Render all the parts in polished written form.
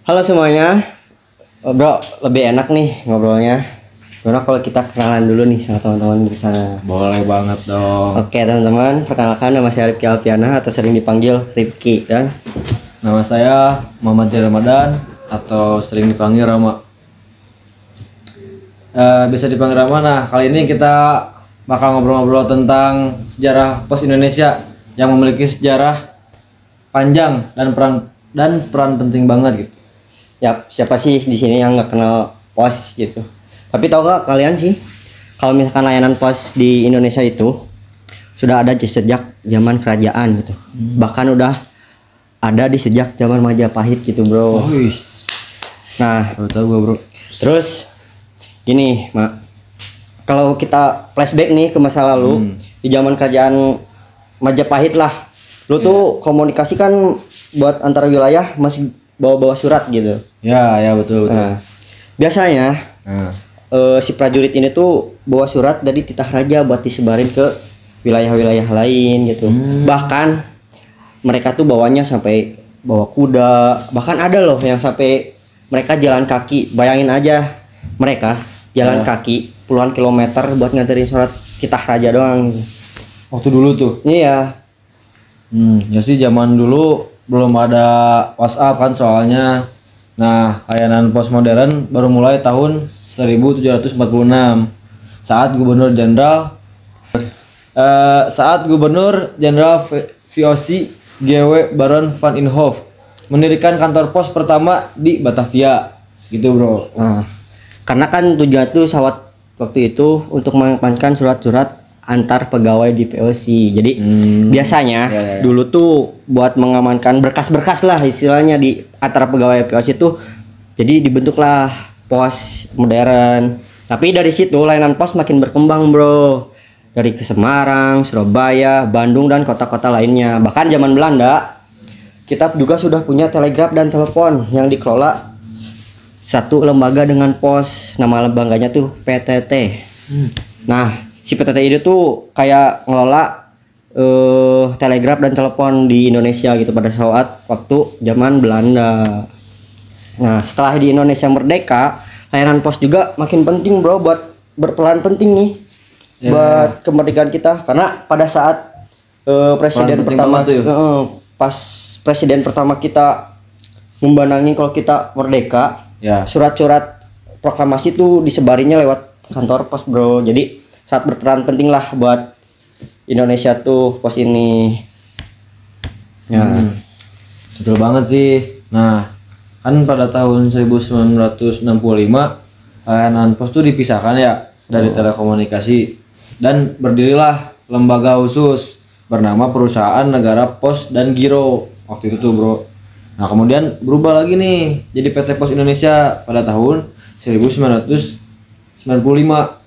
Halo semuanya, bro, lebih enak nih ngobrolnya. Gimana kalau kita kenalan dulu nih sama teman-teman di sana? Boleh banget dong. Oke teman-teman, perkenalkan nama saya Rifki Alfiana atau sering dipanggil Rifki dan Nama saya Muhammad Ramadan atau sering dipanggil Rama. Bisa dipanggil Rama. Nah, kali ini kita bakal ngobrol-ngobrol tentang sejarah pos Indonesia yang memiliki sejarah panjang dan peran penting banget gitu. ya siapa sih di sini yang nggak kenal pos gitu? Tapi tahu nggak kalian sih, kalau misalkan layanan pos di Indonesia itu sudah ada sejak zaman kerajaan gitu. Bahkan udah ada di sejak zaman Majapahit gitu bro. Nah, Tahu gua, Bro. terus gini, Mak. Kalau kita flashback nih ke masa lalu, di zaman kerajaan Majapahit lah. Lu tuh komunikasi kan buat antar wilayah masih bawa-bawa surat gitu. Ya, betul. Nah, biasanya Nah, si prajurit ini tuh bawa surat dari titah raja buat disebarin ke wilayah-wilayah lain gitu. Bahkan mereka tuh bawanya sampai bawa kuda, bahkan ada loh yang sampai mereka jalan kaki. Bayangin aja mereka jalan kaki puluhan kilometer buat nganterin surat titah raja doang. waktu dulu tuh. Iya. Ya sih zaman dulu belum ada WhatsApp kan soalnya. Nah, layanan pos modern baru mulai tahun 1746 saat Gubernur Jenderal VOC GW Baron van Inhofe mendirikan kantor pos pertama di Batavia. Gitu, Bro. Nah, karena kan tujuan tuh waktu itu untuk mengamankan surat-surat antar pegawai di VOC. Jadi biasanya dulu tuh buat mengamankan berkas-berkas lah istilahnya di antara pegawai VOC itu. Jadi dibentuklah pos modern. Tapi dari situ layanan pos makin berkembang, Bro. Dari ke Semarang, Surabaya, Bandung dan kota-kota lainnya. Bahkan zaman Belanda kita juga sudah punya telegraf dan telepon yang dikelola satu lembaga dengan pos. Nama lembaganya tuh PTT. Nah, si PTT itu tuh kayak ngelola telegraf dan telepon di Indonesia gitu pada saat waktu zaman Belanda. Nah, setelah di Indonesia merdeka, layanan pos juga makin penting, Bro, buat berperan penting nih buat kemerdekaan kita. Karena pada saat presiden pertama tuh, pas presiden pertama kita membanangi kalau kita merdeka, surat-surat proklamasi tuh disebarinya lewat kantor pos, Bro. Jadi saat berperan penting lah buat Indonesia tuh pos ini. Betul banget sih. Nah, kan pada tahun 1965 layanan pos tuh dipisahkan ya dari telekomunikasi dan berdirilah lembaga khusus bernama Perusahaan Negara Pos dan Giro waktu itu tuh, Bro. Nah, kemudian berubah lagi nih jadi PT Pos Indonesia pada tahun 1995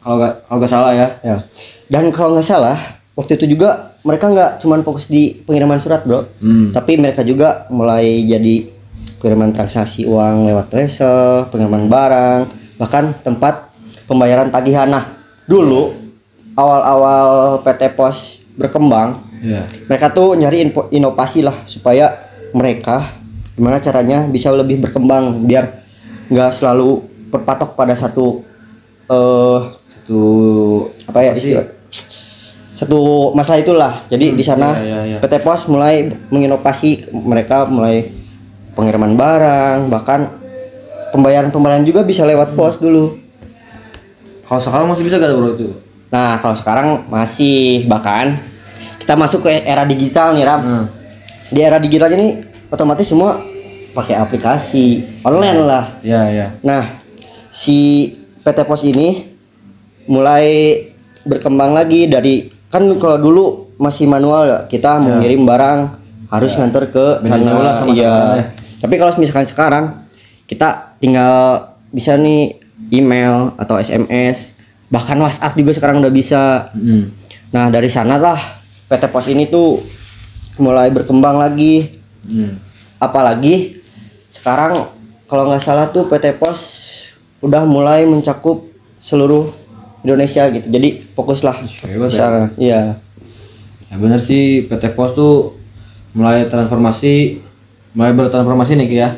kalau nggak salah ya. Dan kalau nggak salah waktu itu juga mereka nggak cuman fokus di pengiriman surat, Bro. Tapi mereka juga mulai jadi pengiriman transaksi uang lewat wesel, pengiriman barang, bahkan tempat pembayaran tagihan. Nah, dulu awal-awal PT Pos berkembang, mereka tuh nyari inovasi lah supaya mereka gimana caranya bisa lebih berkembang biar nggak selalu berpatok pada satu satu masalah itulah. Jadi di sana PT Pos mulai menginovasi, mereka mulai pengiriman barang, bahkan pembayaran juga bisa lewat pos dulu. Kalau sekarang masih bisa gak, Bro, itu? Nah, kalau sekarang masih, bahkan kita masuk ke era digital nih, Ram. Di era digital ini otomatis semua pakai aplikasi online lah. Nah, si PT Pos ini mulai berkembang lagi dari, kan kalau dulu masih manual ya, kita mengirim barang harus nganter ke sana. Tapi kalau misalkan sekarang kita tinggal bisa nih email atau SMS, bahkan WhatsApp juga sekarang udah bisa. Nah, dari sana lah PT Pos ini tuh mulai berkembang lagi. Apalagi sekarang kalau nggak salah tuh PT Pos udah mulai mencakup seluruh Indonesia gitu. Jadi fokuslah di sana. Iya. Ya bener sih, PT Pos tuh mulai bertransformasi nih ya.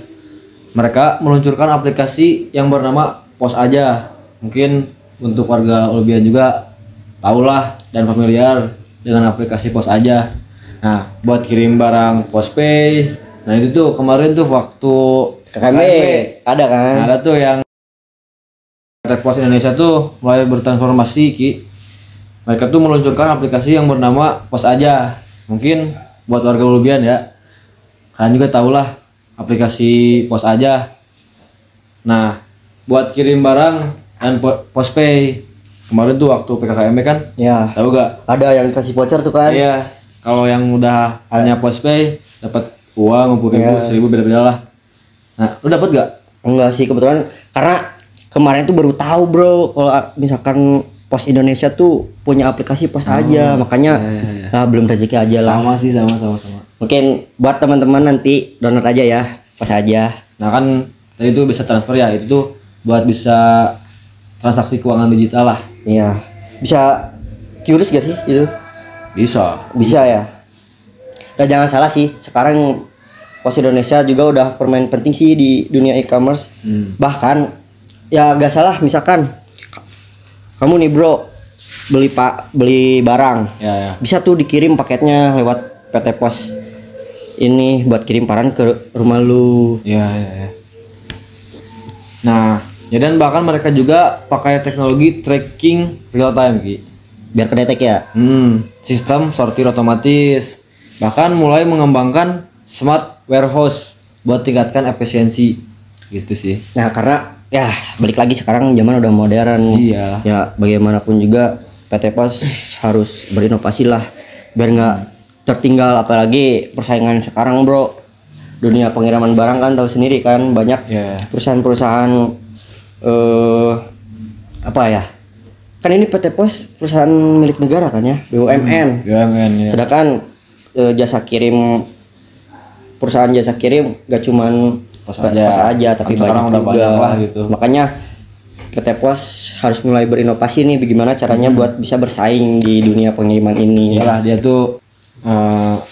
mereka meluncurkan aplikasi yang bernama Pos Aja. Mungkin untuk warga Ulubian juga tahulah dan familiar dengan aplikasi Pos Aja. Nah, buat kirim barang Postpay. Nah, itu tuh kemarin tuh waktu KKMB ada kan? Ada tuh yang PT Pos Indonesia tuh mulai bertransformasi Ki. Mereka tuh meluncurkan aplikasi yang bernama Pos Aja. Mungkin buat warga Ulubian ya, kalian juga tahulah aplikasi Pos Aja. Nah, buat kirim barang dan Postpay. Kemarin tuh waktu PKKMB kan? Ya. Tahu gak? Ada yang kasih voucher tuh kan? Iya. Kalau yang udah punya Postpay dapat uang 50.000, 1.000 beda-beda lah. Nah, lu dapat gak? Enggak sih kebetulan, karena kemarin tuh baru tahu bro kalau misalkan Pos Indonesia tuh punya aplikasi Pos Aja, makanya belum rezeki aja lah. Sama sih, sama. Mungkin buat teman-teman nanti download aja ya Pos Aja. Nah kan tadi itu bisa transfer ya, itu tuh buat bisa transaksi keuangan digital lah. Iya. Bisa QRIS gak sih itu? Bisa ya. Nah, jangan salah sih, sekarang Pos Indonesia juga udah bermain penting sih di dunia e-commerce. Bahkan ya gak salah misalkan kamu nih bro beli barang, ya. Bisa tuh dikirim paketnya lewat PT Pos ini buat kirim barang ke rumah lu. Ya. Nah, ya dan bahkan mereka juga pakai teknologi tracking real time Ki. Biar kedetek ya. Sistem sortir otomatis. Bahkan mulai mengembangkan smart warehouse buat tingkatkan efisiensi gitu sih. Nah, karena ya balik lagi sekarang zaman udah modern. Iya. Ya bagaimanapun juga PT Pos harus berinovasi lah biar nggak tertinggal, apalagi persaingan sekarang bro. Dunia pengiriman barang kan tahu sendiri kan, banyak perusahaan-perusahaan apa ya? Kan ini PT Pos perusahaan milik negara kan ya, BUMN. BUMN ya. Sedangkan perusahaan jasa kirim gak cuman Pos aja tapi kan banyak udah juga. Banyak lah gitu. Makanya PT Pos harus mulai berinovasi nih bagaimana caranya buat bisa bersaing di dunia pengiriman ini. Iyalah dia tuh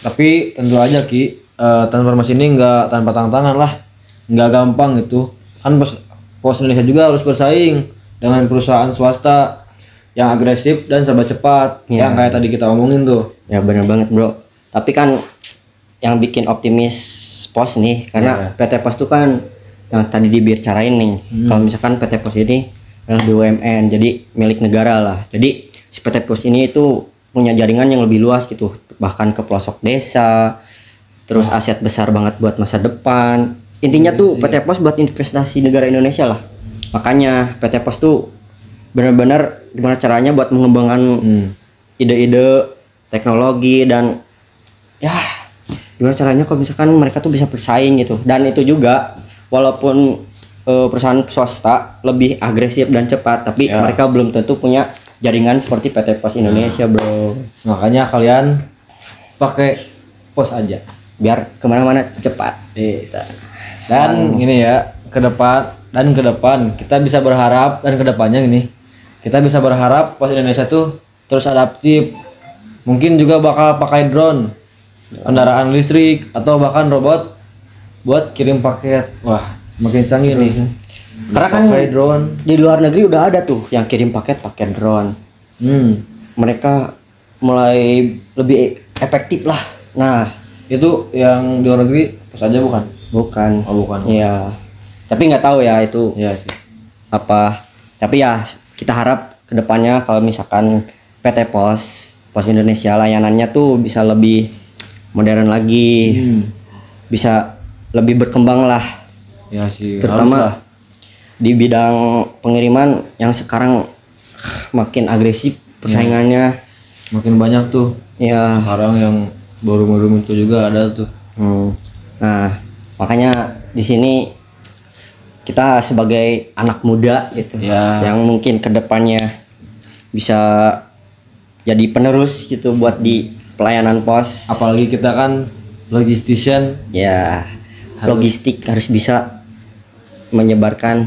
tapi tentu aja Ki, transformasi ini nggak tanpa tantangan lah, nggak gampang gitu. Kan Pos Indonesia juga harus bersaing dengan perusahaan swasta yang agresif dan serba cepat, yang kayak tadi kita omongin tuh. Ya benar banget bro. Tapi kan yang bikin optimis Pos nih karena PT Pos tuh kan yang tadi dibicarain nih. Kalau misalkan PT Pos ini adalah BUMN, jadi milik negara lah. Jadi si PT Pos ini itu punya jaringan yang lebih luas gitu, bahkan ke pelosok desa. Terus aset besar banget buat masa depan. Intinya tuh PT Pos buat investasi negara Indonesia lah. Makanya PT Pos tuh benar-benar gimana caranya buat mengembangkan ide-ide teknologi dan ya gimana caranya kalau misalkan mereka tuh bisa bersaing gitu. Dan itu juga walaupun perusahaan swasta lebih agresif dan cepat, tapi mereka belum tentu punya jaringan seperti PT Pos Indonesia bro. Makanya kalian pakai Pos aja biar kemana-mana cepat. Dan ini ya ke depan kita bisa berharap, dan kedepannya ini kita bisa berharap Pos Indonesia tuh terus adaptif. Mungkin juga bakal pakai drone, kendaraan listrik, atau bahkan robot buat kirim paket. Wah, makin canggih nih. Karena kan drone di luar negeri udah ada tuh yang kirim paket pakai drone. Mereka mulai lebih efektif lah. Nah, itu yang di luar negeri Pos aja bukan? Bukan. Oh, bukan. Iya. Tapi nggak tahu ya itu. Iya sih. Apa? Tapi ya kita harap kedepannya kalau misalkan PT Pos Indonesia layanannya tuh bisa lebih modern lagi, bisa lebih berkembang lah. Ya sih. Terutama di bidang pengiriman yang sekarang makin agresif persaingannya. Makin banyak tuh. Ya. Sekarang yang baru-baru muncul juga ada tuh. Nah, makanya di sini kita sebagai anak muda gitu, yang mungkin kedepannya bisa jadi penerus gitu buat di pelayanan pos. Apalagi kita kan logistician. Ya, logistik harus bisa menyebarkan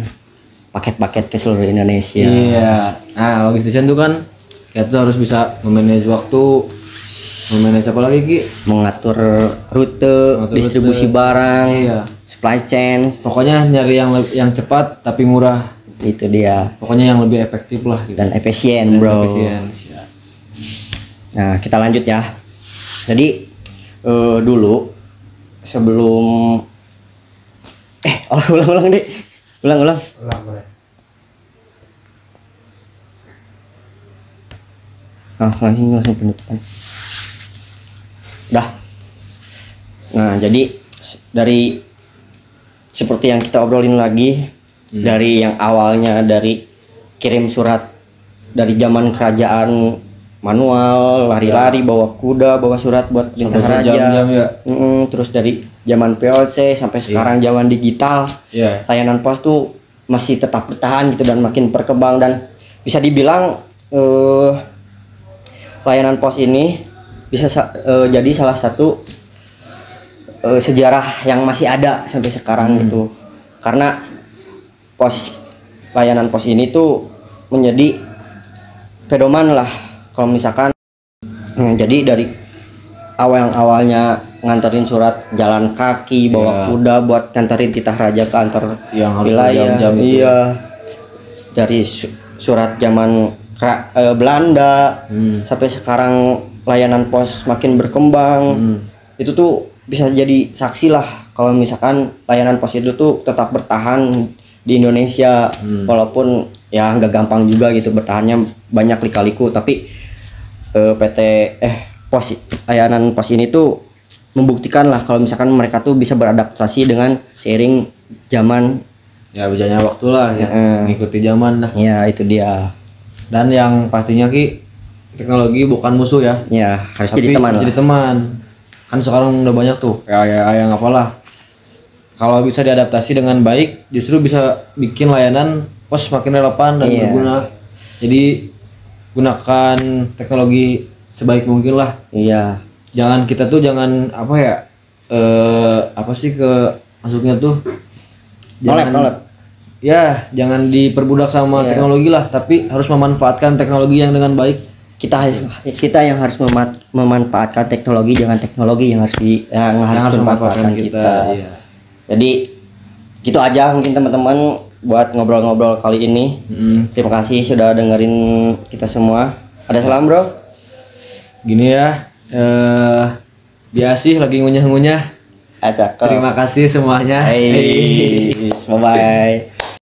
paket-paket ke seluruh Indonesia. Iya. Nah, logistician tuh kan kita tuh harus bisa memanage waktu, memanage apa lagi Ki? Mengatur rute, distribusi barang. Iya. supply chain. Pokoknya nyari yang cepat tapi murah. Itu dia. Pokoknya yang lebih efektif lah gitu. Dan efisien, bro. Efisien. Nah, kita lanjut ya. Jadi dulu sebelum ulang deh. Ulang boleh. Langsung penutupan. Udah. Nah, jadi dari seperti yang kita obrolin lagi, dari yang awalnya dari kirim surat dari zaman kerajaan manual, lari-lari bawa kuda, bawa surat buat perintah raja. Jam-jam ya. Terus dari zaman VOC sampai sekarang zaman digital, layanan pos tuh masih tetap bertahan gitu dan makin berkembang, dan bisa dibilang layanan pos ini bisa jadi salah satu sejarah yang masih ada sampai sekarang gitu. Karena layanan pos ini tuh menjadi pedoman lah kalau misalkan jadi dari awalnya nganterin surat jalan kaki bawa kuda buat nganterin titah raja ke antar yang harus wilayah. jam-jam itu. Iya. Dari surat zaman Belanda sampai sekarang layanan pos makin berkembang. Itu tuh bisa jadi saksi lah kalau misalkan layanan pos itu tuh tetap bertahan di Indonesia, walaupun ya nggak gampang juga gitu bertahannya, banyak lika-liku, tapi layanan pos ini tuh membuktikan lah kalau misalkan mereka tuh bisa beradaptasi dengan seiring zaman, ya berjalannya waktu lah ya, mengikuti zaman lah. Ya itu dia. Dan yang pastinya Ki, teknologi bukan musuh ya. Ya harus tapi jadi teman. Jadi teman. Kan sekarang udah banyak tuh yang apalah. Kalau bisa diadaptasi dengan baik, justru bisa bikin layanan pos makin relevan dan berguna. Jadi gunakan teknologi sebaik mungkin lah. Iya. Kita tuh jangan masuknya tuh Nolep. Ya, jangan diperbudak sama teknologi lah, tapi harus memanfaatkan teknologi yang dengan baik. Kita yang harus memanfaatkan teknologi, jangan teknologi yang harus memanfaatkan kita. Iya. Jadi gitu aja mungkin teman-teman buat ngobrol-ngobrol kali ini. Terima kasih sudah dengerin kita semua. Ada salam, bro? Gini ya, dia sih lagi ngunyah-ngunyah. Acak. Terima kasih semuanya. Bye bye.